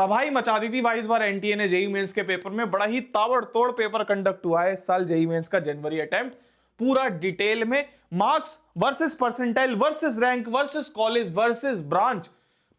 तबाही मचा दी थी भाई इस बार एनटीए ने जेईई मेंस के पेपर में। बड़ा ही ताबड़तोड़ पेपर कंडक्ट हुआ है इस साल जेईई मेंस का जनवरी अटेम्प्ट। पूरा डिटेल में marks versus percentile versus rank versus college versus branch,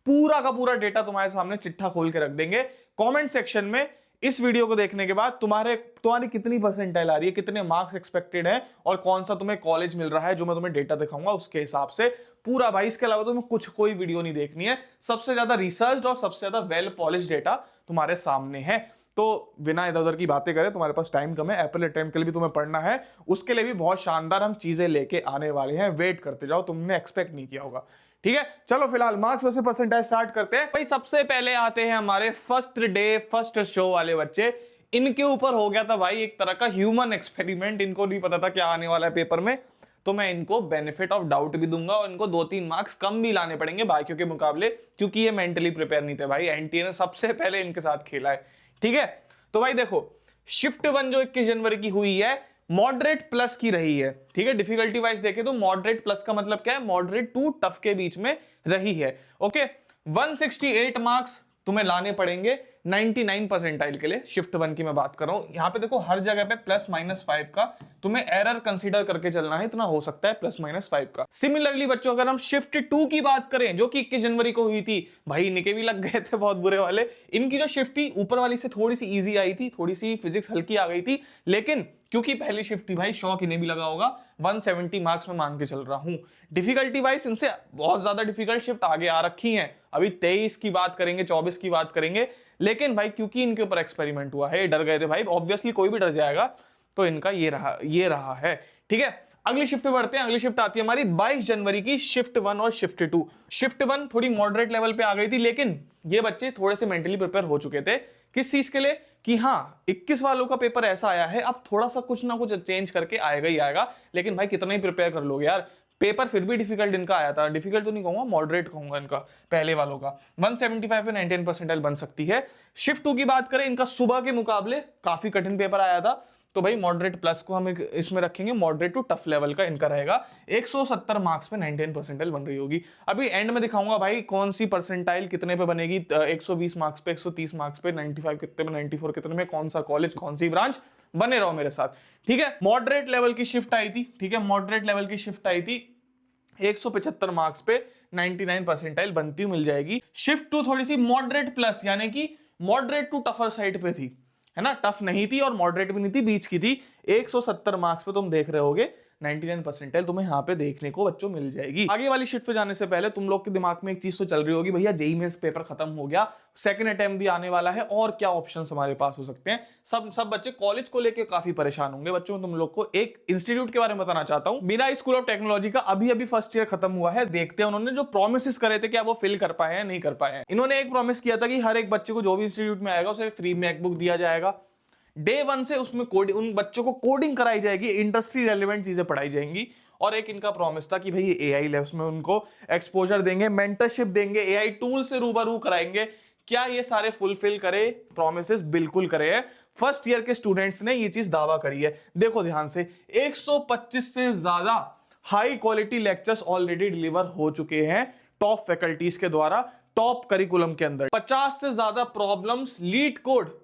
पूरा का पूरा डेटा तुम्हारे सामने चिट्ठा खोल के रख देंगे। कमेंट सेक्शन में इस वीडियो को देखने के बाद तुम्हारी कितनी परसेंटाइल आ रही है, कितने मार्क्स एक्सपेक्टेड है और कौन सा तुम्हें कॉलेज मिल रहा है, जो मैं तुम्हें डेटा दिखाऊंगा उसके हिसाब से पूरा भाई। इसके अलावा तुम्हें कोई वीडियो नहीं देखनी है। सबसे ज्यादा रिसर्च और सबसे ज्यादा वेल पॉलिश डेटा तुम्हारे सामने है। तो बिना इधर उधर की बातें करें, तुम्हारे पास टाइम कम है, एप्पल अटेम्प्ट के लिए भी तुम्हें पढ़ना है, उसके लिए भी बहुत शानदार हम चीजें लेके आने वाले हैं। वेट करते जाओ, तुमने एक्सपेक्ट नहीं किया होगा। ठीक है, चलो फिलहाल मार्क्स वर्सेस परसेंटाइल स्टार्ट करते हैं। भाई सबसे पहले आते हैं हमारे फर्स्ट डे फर्स्ट शो वाले बच्चे। इनके ऊपर हो गया था भाई एक तरह का ह्यूमन एक्सपेरिमेंट। इनको नहीं पता था क्या आने वाला है पेपर में, तो मैं इनको बेनिफिट ऑफ डाउट भी दूंगा और इनको 2-3 मार्क्स कम भी लाने पड़ेंगे बाकियों के मुकाबले, क्योंकि ये मेंटली प्रिपेयर नहीं थे भाई। एनटीए ने सबसे पहले इनके साथ खेला है। ठीक है, तो भाई देखो शिफ्ट 1 जो 21 जनवरी की हुई है मॉडरेट प्लस की रही है। ठीक है, डिफिकल्टी वाइज देखें तो मॉडरेट प्लस का मतलब क्या है, मॉडरेट टू टफ के बीच में रही है। ओके, 168 मार्क्स तुम्हें लाने पड़ेंगे 99 परसेंटाइल के लिए। शिफ्ट 1 की मैं बात कर रहा हूं। यहां पे देखो हर जगह पे +-5 का तुम्हें एरर कंसीडर करके चलना है, इतना हो सकता है +-5 का। सिमिलरली बच्चों अगर हम शिफ्ट 2 की बात करें जो कि 21 जनवरी को हुई थी, भाई इनके भी लग गए थे बहुत बुरे वाले। इनकी जो शिफ्ट थी ऊपर वाली से थोड़ी सी इजी आई थी, थोड़ी सी फिजिक्स हल्की आ गई थी, लेकिन क्योंकि पहली शिफ्ट थी भाई शौक इन्हें भी लगा होगा। 170 मार्क्स में मान के चल रहा हूं। डिफिकल्टी वाइज इनसे बहुत ज्यादा डिफिकल्ट शिफ्ट आगे आ रखी हैं। अभी 23 की बात करेंगे, 24 की बात करेंगे, लेकिन भाई क्योंकि इनके ऊपर एक्सपेरिमेंट हुआ है, डर गए थे भाई, ऑब्वियसली कोई भी डर जाएगा, तो इनका ये रहा है। ठीक है, अगली शिफ्ट पे बढ़ते हैं। अगली शिफ्ट आती है हमारी 22 जनवरी की शिफ्ट 1 और शिफ्ट 2। शिफ्ट 1 थोड़ी मॉडरेट लेवल पे आ गई थी, लेकिन ये बच्चे थोड़े से मेंटली प्रिपेयर हो चुके थे। किस चीज के लिए कि हाँ 21 वालों का पेपर ऐसा आया है, अब थोड़ा सा कुछ ना कुछ चेंज करके आएगा ही आएगा। लेकिन भाई कितना ही प्रिपेयर कर लोगे यार, पेपर फिर भी डिफिकल्ट इनका आया था। डिफिकल्ट तो नहीं कहूंगा, मॉडरेट कहूंगा इनका पहले वालों का। 175 पे 99 परसेंटाइल बन सकती है। शिफ्ट 2 की बात करें, इनका सुबह के मुकाबले काफी कठिन पेपर आया था, तो भाई मॉडरेट प्लस को हम इसमें रखेंगे, मॉडरेट टू टफ लेवल का इनका रहेगा। 170 मार्क्स पे 99 परसेंटाइल बन रही होगी। अभी एंड में दिखाऊंगा भाई कौन सी परसेंटाइल कितने पे बनेगी, 120 मार्क्स पे, 130 मार्क्स पे, 95 कितने में, 94 कितने में, कौन सा कॉलेज कौन सी ब्रांच। बने रहो मेरे साथ। ठीक है, मॉडरेट लेवल की शिफ्ट आई थी। ठीक है, मॉडरेट लेवल की शिफ्ट आई थी 175 मार्क्स पे 99 परसेंटाइल बनती मिल जाएगी। शिफ्ट 2 थोड़ी सी मॉडरेट प्लस यानी कि मॉडरेट टू टफर साइड पे थी, है ना, टफ नहीं थी और मॉडरेट भी नहीं थी, बीच की थी। 170 मार्क्स पे तुम देख रहे होगे 99 परसेंटाइल तुम्हें यहाँ पे देखने को बच्चों मिल जाएगी। आगे वाली शिफ्ट पे जाने से पहले तुम लोग के दिमाग में एक चीज तो चल रही होगी, भैया जेईई मेंस पेपर खत्म हो गया, सेकंड अटेम्प्ट भी आने वाला है, और क्या ऑप्शंस हमारे पास हो सकते हैं। सब बच्चे कॉलेज को लेकर काफी परेशान होंगे। बच्चों तुम लोग को एक इंस्टीट्यूट के बारे में बताना चाहता हूँ। मीरा स्कूल ऑफ टेक्नोलॉजी का अभी फर्स्ट ईयर खत्म हुआ है। देखते हैं उन्होंने जो प्रोमिस करे थे क्या वो फिल कर पाए हैं नहीं कर पाए हैं। इन्होंने एक प्रॉमिस किया था कि हर एक बच्चे को जो भी इंस्टीट्यूट में आएगा उसे फ्री मैकबुक दिया जाएगा। डे 1 से उसमें कोडिंग, उन बच्चों को कोडिंग कराई जाएगी, इंडस्ट्री रेलेवेंट चीजें पढ़ाई जाएंगी। और एक इनका प्रॉमिस था कि भाई ये एआई लैब्स में उनको एक्सपोजर देंगे, मेंटरशिप देंगे, एआई टूल से रूबरू कराएंगे। क्या ये सारे फुलफिल करे प्रॉमिसेस? बिल्कुल करे हैं। फर्स्ट ईयर के स्टूडेंट्स ने ये चीज दावा करी है। देखो ध्यान से, 125 से ज्यादा high quality lectures already deliver हो चुके हैं टॉप फैकल्टीज के द्वारा, टॉप करिकुलम के अंदर। 50 से ज्यादा प्रॉब्लम्स लीड कोड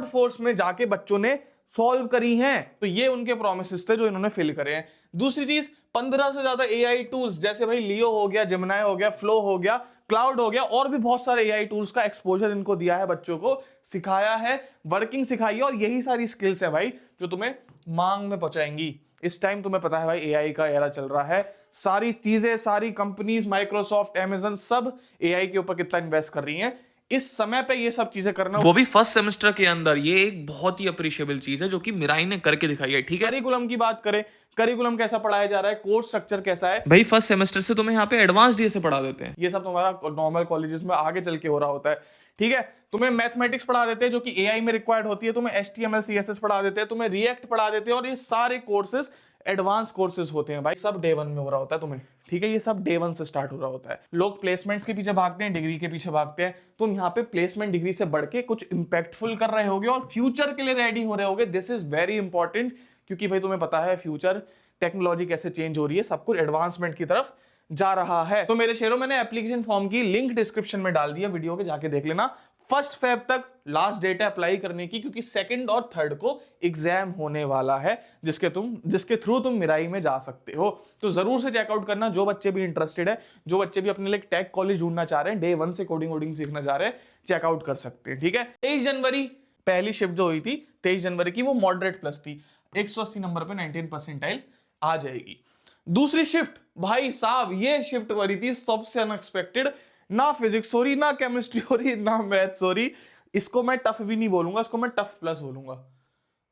फोर्स में जाके बच्चों ने सॉल्व करी हैं। तो ये उनके प्रोमिसेस थे जो इन्होंने फिल करे हैं। दूसरी चीज, 15 से ज्यादा एआई टूल्स जैसे भाई लियो हो गया, जेमिनी हो गया, फ्लो हो गया, क्लाउड हो गया, और भी बहुत सारे एआई टूल्स का एक्सपोजर इनको दिया है, बच्चों को सिखाया है, वर्किंग सिखाई है। और यही सारी स्किल्स है भाई जो तुम्हें मांग में पहुंचाएंगी। इस टाइम तुम्हें पता है भाई एआई का एरा चल रहा है, सारी चीजें, सारी कंपनीज, माइक्रोसॉफ्ट, अमेजन, सब एआई के ऊपर कितना इन्वेस्ट कर रही हैं। इस समय पे ये सब चीजें करना, वो भी फर्स्ट सेमेस्टर के अंदर, ये एक बहुत ही अप्रिशिएबल चीज है जो कि मिराई ने करके दिखाई है। ठीक है, करिकुलम की बात करें, करिकुलम कैसा पढ़ाया जा रहा है, कोर्स स्ट्रक्चर कैसा है, भाई फर्स्ट सेमेस्टर से तुम्हें यहाँ पे एडवांस डे से पढ़ा देते हैं। ये सब तुम्हारा नॉर्मल कॉलेजेस में आगे चल के हो रहा होता है। ठीक है, तुम्हें मैथमेटिक्स पढ़ा देते हैं जो कि एआई में रिक्वायर्ड होती है, तुम्हें HTML CSS पढ़ा देते हैं, तुम्हें रिएक्ट पढ़ा देते हैं, और ये सारे कोर्सेज एडवांस कोर्सेज होते हैं भाई। सब डे 1 में हो रहा होता है तुम्हें। ठीक है, ये सब डे 1 से स्टार्ट हो रहा होता है। लोग प्लेसमेंट्स के पीछे भागते हैं, डिग्री के पीछे भागते हैं, तुम यहाँ पे प्लेसमेंट डिग्री से बढ़ के कुछ इंपैक्टफुल कर रहे होगे और फ्यूचर के लिए रेडी हो रहे होगे। दिस इज वेरी इंपॉर्टेंट, क्योंकि भाई तुम्हें पता है फ्यूचर टेक्नोलॉजी कैसे चेंज हो रही है, सब कुछ एडवांसमेंट की तरफ जा रहा है। तो मेरे शेरों, मैंने एप्लीकेशन फॉर्म की लिंक डिस्क्रिप्शन में डाल दिया वीडियो के, जाके देख लेना। 1 फेब तक लास्ट डेट है अप्लाई करने की, क्योंकि 2 और 3 को एग्जाम होने वाला है जिसके थ्रू तुम मिराई में जा सकते हो। तो जरूर से चेकआउट करना, जो बच्चे भी इंटरेस्टेड है, जो बच्चे भी अपने लिए टेक कॉलेज ढूंढना चाह रहे हैं, डे 1 से कोडिंग वोडिंग सीखना चाह रहे हैं, चेकआउट कर सकते हैं। ठीक है, 23 जनवरी पहली शिफ्ट जो हुई थी 23 जनवरी की, वो मॉडरेट प्लस थी, 180 नंबर पे 19 परसेंटाइल आ जाएगी। दूसरी शिफ्ट भाई साहब, ये शिफ्ट हो रही थी सबसे अनएक्सपेक्टेड, ना फिजिक्स हो रही, ना केमिस्ट्री हो रही, ना मैथ्स हो रही। इसको मैं टफ भी नहीं बोलूंगा, इसको मैं टफ प्लस बोलूंगा।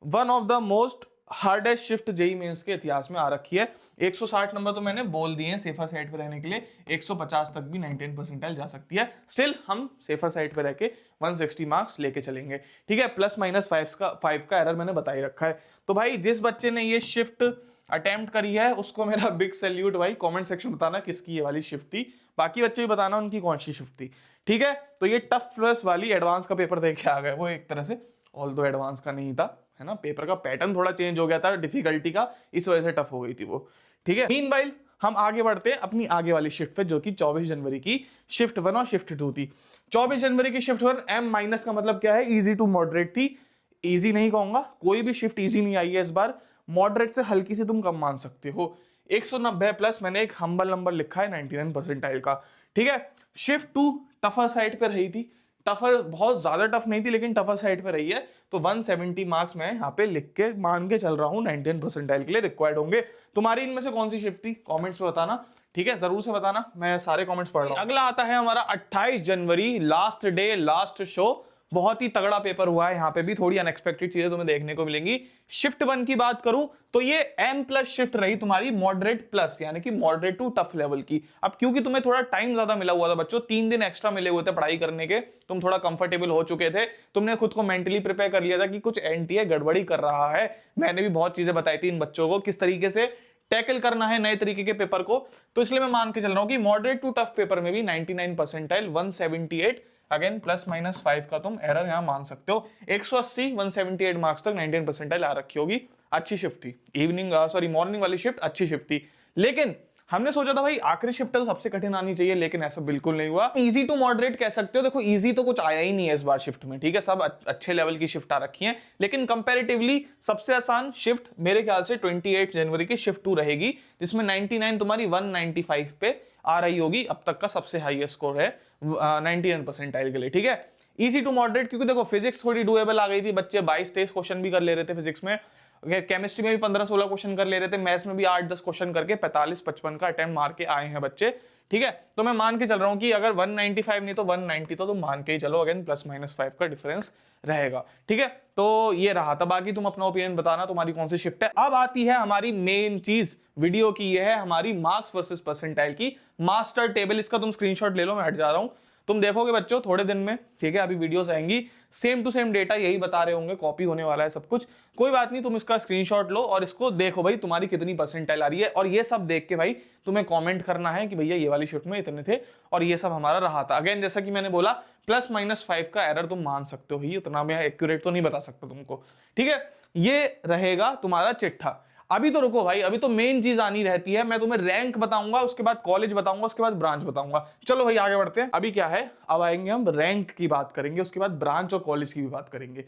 One of the most hardest shift JEE Mains के इतिहास में आ रखी है। 160 नंबर तो मैंने बोल दिए हैं सेफर साइड पे रहने के लिए, 150 तक भी 19 परसेंटाइल जा सकती है। स्टिल हम सेफर साइड पे रह के 160 मार्क्स लेके चलेंगे। ठीक है, प्लस माइनस 5 का एरर मैंने बता ही रखा है। तो भाई जिस बच्चे ने ये शिफ्ट अटेम्प्ट करी है उसको मेरा बिग सैल्यूट भाई। कमेंट सेक्शन बताना किसकी ये वाली शिफ्ट थी, बाकी बच्चे भी बताना उनकी कौन सी शिफ्ट थी। ठीक है, तो ये टफ प्लस वाली एडवांस का पेपर देके आ गए वो एक तरह से, ऑल्दो एडवांस का नहीं था, है ना, पेपर का पैटर्न थोड़ा चेंज हो गया था डिफिकल्टी का, इस वजह से टफ हो गई थी वो। ठीक है, मीनवाइल हम आगे बढ़ते हैं अपनी आगे वाली शिफ्ट पे, जो कि 24 जनवरी की शिफ्ट 1 और शिफ्ट 2 थी। 24 जनवरी की शिफ्ट 1 M माइनस का मतलब क्या है, इजी टू मॉडरेट थी। इजी नहीं कहूंगा, कोई भी शिफ्ट इजी नहीं आई है इस बार, मॉडरेट से हल्की से तुम कम मान सकते हो। 190 प्लस मैंने एक हम्बल नंबर लिखा है 99 परसेंटाइल का। ठीक है, शिफ्ट 2 टफर साइड पे रही थी, टफर बहुत ज्यादा टफ नहीं थी लेकिन टफर साइड पे रही है, तो 170 मार्क्स मैं यहाँ पे लिख के मान के चल रहा हूँ 99 परसेंटाइल के लिए रिक्वायर्ड होंगे। तुम्हारी इनमें से कौन सी शिफ्ट थी कमेंट्स में बताना। ठीक है, जरूर से बताना, मैं सारे कमेंट्स पढ़ रहा हूँ। अगला आता है हमारा 28 जनवरी, लास्ट डे लास्ट शो। बहुत ही तगड़ा पेपर हुआ है, यहाँ पे भी थोड़ी अनएक्सपेक्टेड चीजें तुम्हें देखने को मिलेंगी। शिफ्ट 1 की बात करूं तो ये M प्लस शिफ्ट रही तुम्हारी मॉडरेट प्लस, यानी कि मॉडरेट टू टफ लेवल की। अब क्योंकि तुम्हें थोड़ा टाइम ज्यादा मिला हुआ था बच्चों, 3 दिन एक्स्ट्रा मिले हुए थे पढ़ाई करने के, तुम थोड़ा कंफर्टेबल हो चुके थे, तुमने खुद को मेंटली प्रिपेयर कर लिया था कि कुछ एनटीए गड़बड़ी कर रहा है। मैंने भी बहुत चीजें बताई थी इन बच्चों को किस तरीके से टैकल करना है नए तरीके के पेपर को, तो इसलिए मैं मान के चल रहा हूं कि मॉडरेट टू टफ पेपर में भी 99 परसेंटाइल 178, अगेन प्लस माइनस 5 का तुम एरर यहां मान सकते हो। 180 178 मार्क्स तक 99 परसेंटाइल आ रखी होगी। अच्छी शिफ्ट थी, मॉर्निंग वाली शिफ्ट अच्छी शिफ्ट थी। लेकिन हमने सोचा था भाई आखिरी शिफ्ट तो सबसे कठिन आनी चाहिए, लेकिन ऐसा बिल्कुल नहीं हुआ। इजी टू मॉडरेट कह सकते हो, देखो इजी तो कुछ आया ही नहीं है इस बार शिफ्ट में। ठीक है, सब अच्छे लेवल की शिफ्ट आ रखी है, लेकिन कंपैरेटिवली सबसे आसान शिफ्ट मेरे ख्याल से 28 जनवरी की शिफ्ट 2 रहेगी, जिसमें 99 तुम्हारी 195 पे आ रही होगी। अब तक का सबसे हाईएस्ट स्कोर है 99 परसेंटाइल के लिए। ठीक है, इजी टू मॉडरेट, क्योंकि देखो फिजिक्स थोड़ी डुएबल आ गई थी, बच्चे 22-23 क्वेश्चन भी कर ले रहे थे फिजिक्स में, केमिस्ट्री में भी 15-16 क्वेश्चन कर ले रहे थे, मैथ्स में भी 8-10 क्वेश्चन करके 45-55 का अटेम्प्ट मार के आए हैं बच्चे। ठीक है, तो मैं मान के चल रहा हूं कि अगर 195 नहीं तो 190 तो तुम मान के ही चलो, अगेन प्लस माइनस 5 का डिफरेंस रहेगा। ठीक है, तो ये रहा था, बाकी तुम अपना ओपिनियन बताना तुम्हारी कौन सी शिफ्ट है। अब आती है हमारी मेन चीज वीडियो की, ये है हमारी मार्क्स वर्सेस परसेंटाइल की मास्टर टेबल। इसका तुम स्क्रीनशॉट ले लो, मैं हट जा रहा हूं, तुम देखोगे बच्चों थोड़े दिन में। ठीक है, अभी वीडियोस आएंगी, सेम टू सेम डेटा यही बता रहे होंगे, कॉपी होने वाला है सब कुछ, कोई बात नहीं, तुम इसका स्क्रीनशॉट लो और इसको देखो भाई तुम्हारी कितनी परसेंटाइल आ रही है, और ये सब देख के भाई तुम्हें कमेंट करना है कि भैया ये वाली शिफ्ट में इतने थे और ये सब हमारा रहा था। अगेन जैसा कि मैंने बोला प्लस माइनस 5 का एरर तुम मान सकते हो ही, उतना मैं एक्यूरेट तो नहीं बता सकता तुमको। ठीक है, ये रहेगा तुम्हारा चिट्ठा। अभी तो रुको भाई, अभी तो मेन चीज आनी रहती है, मैं तुम्हें रैंक बताऊंगा, उसके बाद कॉलेज बताऊंगा, उसके बाद ब्रांच बताऊंगा। चलो भाई आगे बढ़ते हैं। अभी क्या है, अब आएंगे हम रैंक की बात करेंगे, उसके बाद ब्रांच और कॉलेज की भी बात करेंगे।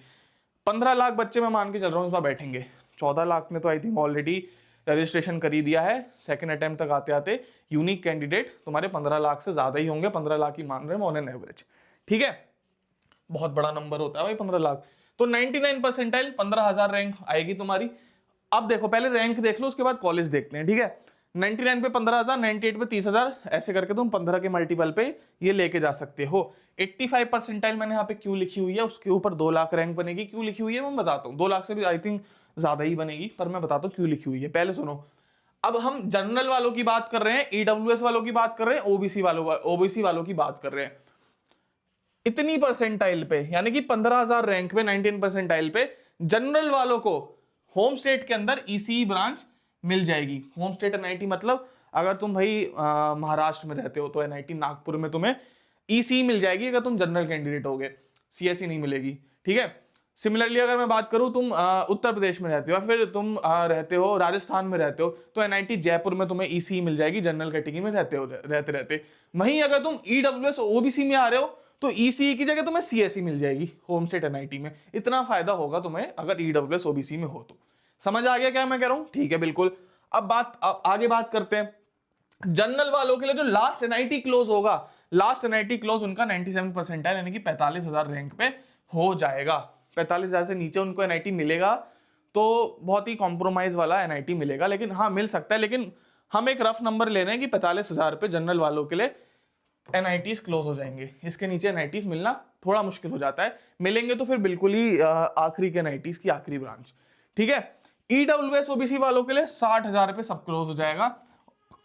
15 लाख बच्चे मैं मान के चल रहा हूँ इस बार बैठेंगे, 14 लाख ने तो आई थिंक ऑलरेडी रजिस्ट्रेशन कर ही दिया है। सेकंड अटेम्प्ट तक आते आते यूनिक कैंडिडेट तुम्हारे 15 लाख से ज्यादा ही होंगे, 15 लाख ही मान रहे हैं ऑन एन एवरेज। ठीक है, बहुत बड़ा नंबर होता है भाई 15 लाख। तो 99 परसेंटाइल 15,000 रैंक आएगी तुम्हारी। अब देखो पहले रैंक देख लो, उसके बाद कॉलेज देखते हैं। ठीक है, 99 पे 15,000, 98 पे 30,000, ऐसे करके तुम 15 के मल्टीपल पे ये लेके जा सकते हो। 85 परसेंटाइल मैंने यहाँ पे क्यों लिखी हुई है, उसके ऊपर 2 लाख रैंक बनेगी, क्यों लिखी हुई है मैं बताता हूँ। 2 लाख से भी आई थिंक ज्यादा ही बनेगी, पर मैं बताता हूँ क्यों लिखी हुई है, पहले सुनो। अब हम जनरल वालों की बात कर रहे हैं, ईडब्ल्यूएस वालों की बात कर रहे हैं, ओबीसी वालों की बात कर रहे हैं। इतनी परसेंटाइल पे, यानी कि 15,000 रैंक पे 19 परसेंटाइल पे जनरल वालों को होम स्टेट के अंदर ईसीई ब्रांच मिल जाएगी। होम स्टेट एनआईटी मतलब अगर तुम भाई महाराष्ट्र में रहते हो तो एनआईटी नागपुर में तुम्हें ईसीई मिल जाएगी अगर तुम जनरल कैंडिडेट होगे, सीएसई नहीं मिलेगी। ठीक है, सिमिलरली अगर मैं बात करूं तुम उत्तर प्रदेश में रहते हो या फिर तुम रहते हो राजस्थान में रहते हो तो एनआईटी जयपुर में तुम्हें ईसीई मिल जाएगी जनरल कैटेगरी में रहते रहते। वहीं अगर तुम ईडब्ल्यूएस ओबीसी में आ रहे हो तो ईसीई की जगह तुम्हें सीएसई मिल जाएगी होम स्टेट एनआईटी में। इतना फायदा होगा तुम्हें अगर ईडब्ल्यूएस ओबीसी में हो तो। समझ आ गया क्या मैं कह रहा हूं? ठीक है बिल्कुल। अब आगे बात करते हैं जनरल वालों के लिए। जो लास्ट एनआईटी क्लोज होगा, लास्ट एनआईटी क्लोज उनका 97 परसेंटाइल यानी कि 45,000 रैंक पे हो जाएगा। 45,000 से नीचे उनको एनआईटी मिलेगा तो बहुत ही कॉम्प्रोमाइज वाला एनआईटी मिलेगा, लेकिन हाँ मिल सकता है। लेकिन हम एक रफ नंबर ले रहे हैं कि 45,000 पे जनरल वालों के लिए एनआईटीज क्लोज हो जाएंगे। इसके नीचे एनआईटीज मिलना थोड़ा मुश्किल हो जाता है, मिलेंगे तो फिर बिल्कुल ही आखिरी के एनआईटीज की आखिरी ब्रांच। ठीक है। ईडब्ल्यूएस ओबीसी वालों के लिए 60,000 पे सब क्लोज हो जाएगा।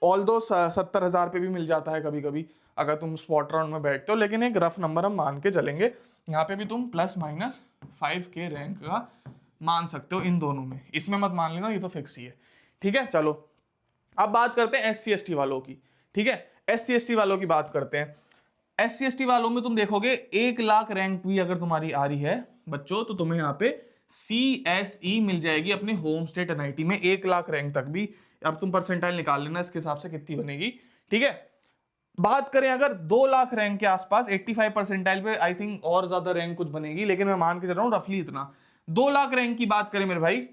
ऑल दो 70,000 पे भी मिल जाता है कभी कभी अगर तुम स्पॉट राउंड में बैठते हो, लेकिन एक रफ नंबर हम मान के चलेंगे। यहाँ पे भी तुम ±5 के रैंक का मान सकते हो इन दोनों में, इसमें मत मान लेना, ये तो फिक्स ही है। ठीक है। चलो अब बात करते हैं SC ST वालों की। ठीक है। SC ST वालों की बात करते हैं। SC ST वालों में तुम देखोगे 1 लाख रैंक भी अगर तुम्हारी आ रही है बच्चों, तो तुम्हें यहाँ पे CSE मिल जाएगी अपने होम स्टेट एनआईटी में 1 लाख रैंक तक भी। अब तुम परसेंटाइल निकाल लेना इसके हिसाब से कितनी बनेगी। ठीक है। बात करें अगर 2 लाख रैंक के आसपास 85 परसेंटाइल पे आई थिंक और ज्यादा रैंक कुछ बनेगी, लेकिन मैं मान के चल रहा हूँ रफली इतना। 2 लाख रैंक की बात करें मेरे भाई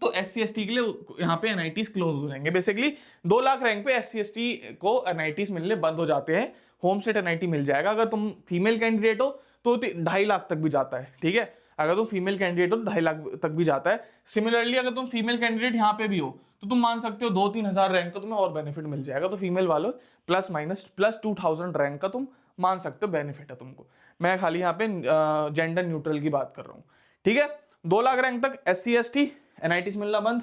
तो SC ST के लिए यहाँ पे एनआईटीज क्लोज हो जाएंगे। बेसिकली 2 लाख रैंक पे SC ST को एनआईटीज मिलने बंद हो जाते हैं। होम स्टेट एनआईटी मिल जाएगा। अगर तुम फीमेल कैंडिडेट हो तो 2.5 लाख तक भी जाता है। ठीक है। अगर तुम फीमेल कैंडिडेट हो तो 2.5 लाख तक भी जाता है। सिमिलरली अगर तुम फीमेल कैंडिडेट यहाँ पे भी हो तो तुम मान सकते हो 2-3 हजार रैंक का तुम्हें और बेनिफिट मिल जाएगा। तो फीमेल वालों +-2,000 रैंक का तुम मान सकते हो बेनिफिट है तुमको। मैं खाली यहाँ पे जेंडर न्यूट्रल की बात कर रहा हूँ। ठीक है। 2 लाख रैंक तक SC ST एनआईटीज मिलना बंद।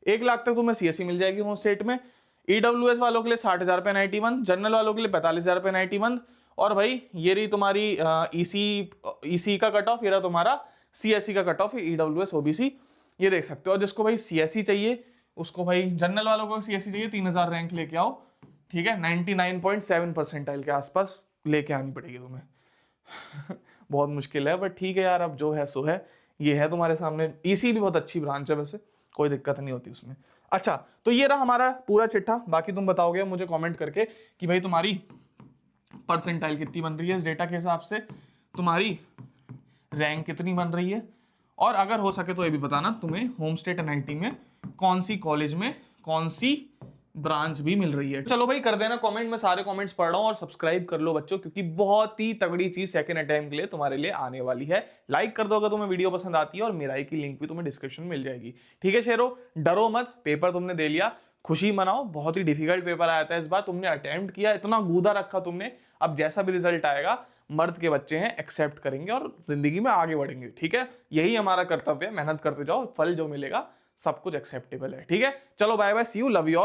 1 लाख तक तुम्हें CSE मिल जाएगी होम स्टेट में। ईडब्ल्यूएस वालों के लिए 60,000 पे एनआईटी बंद, जनरल वालों के लिए 45,000 पे एनआईटी बंद। और भाई ये रही तुम्हारी EC का कट ऑफ, ये रहा तुम्हारा CSE का कट ऑफ, ईडब्ल्यूएस ओबीसी ये देख सकते हो। और जिसको भाई CSE चाहिए उसको भाई जनरल वालों को CSE चाहिए 3,000 रैंक लेके आओ। ठीक है। 99.7 परसेंटाइल के आसपास लेके आनी पड़ेगी तुम्हें। बहुत मुश्किल है बट ठीक है यार, अब जो है सो है। ये है तुम्हारे सामने। EC भी बहुत अच्छी ब्रांच है वैसे, कोई दिक्कत नहीं होती उसमें। अच्छा तो ये रहा हमारा पूरा चिट्ठा। बाकी तुम बताओगे मुझे कमेंट करके कि भाई तुम्हारी परसेंटाइल कितनी बन रही है इस डेटा के हिसाब से, तुम्हारी रैंक कितनी बन रही है, और अगर हो सके तो ये भी बताना तुम्हें होम स्टेट एनआईटी में कौन सी कॉलेज में कौन सी ब्रांच भी मिल रही है। चलो भाई कर देना कमेंट, मैं सारे कमेंट्स पढ़ रहा हूँ। और सब्सक्राइब कर लो बच्चों, क्योंकि बहुत ही तगड़ी चीज सेकंड अटेम्प्ट के लिए तुम्हारे लिए आने वाली है। लाइक कर दो अगर तुम्हें वीडियो पसंद आती है, और मेरा की लिंक भी तुम्हें डिस्क्रिप्शन में मिल जाएगी। ठीक है शेरो, डरो मत, पेपर तुमने दे लिया, खुशी मनाओ। बहुत ही डिफिकल्ट पेपर आया था इस बार, तुमने अटेम्प्ट किया, इतना गूदा रखा तुमने। अब जैसा भी रिजल्ट आएगा, मर्द के बच्चे हैं, एक्सेप्ट करेंगे और जिंदगी में आगे बढ़ेंगे। ठीक है। यही हमारा कर्तव्य है, मेहनत करते जाओ, फल जो मिलेगा सब कुछ एक्सेप्टेबल है। ठीक है। चलो bye bye, see you, love you all.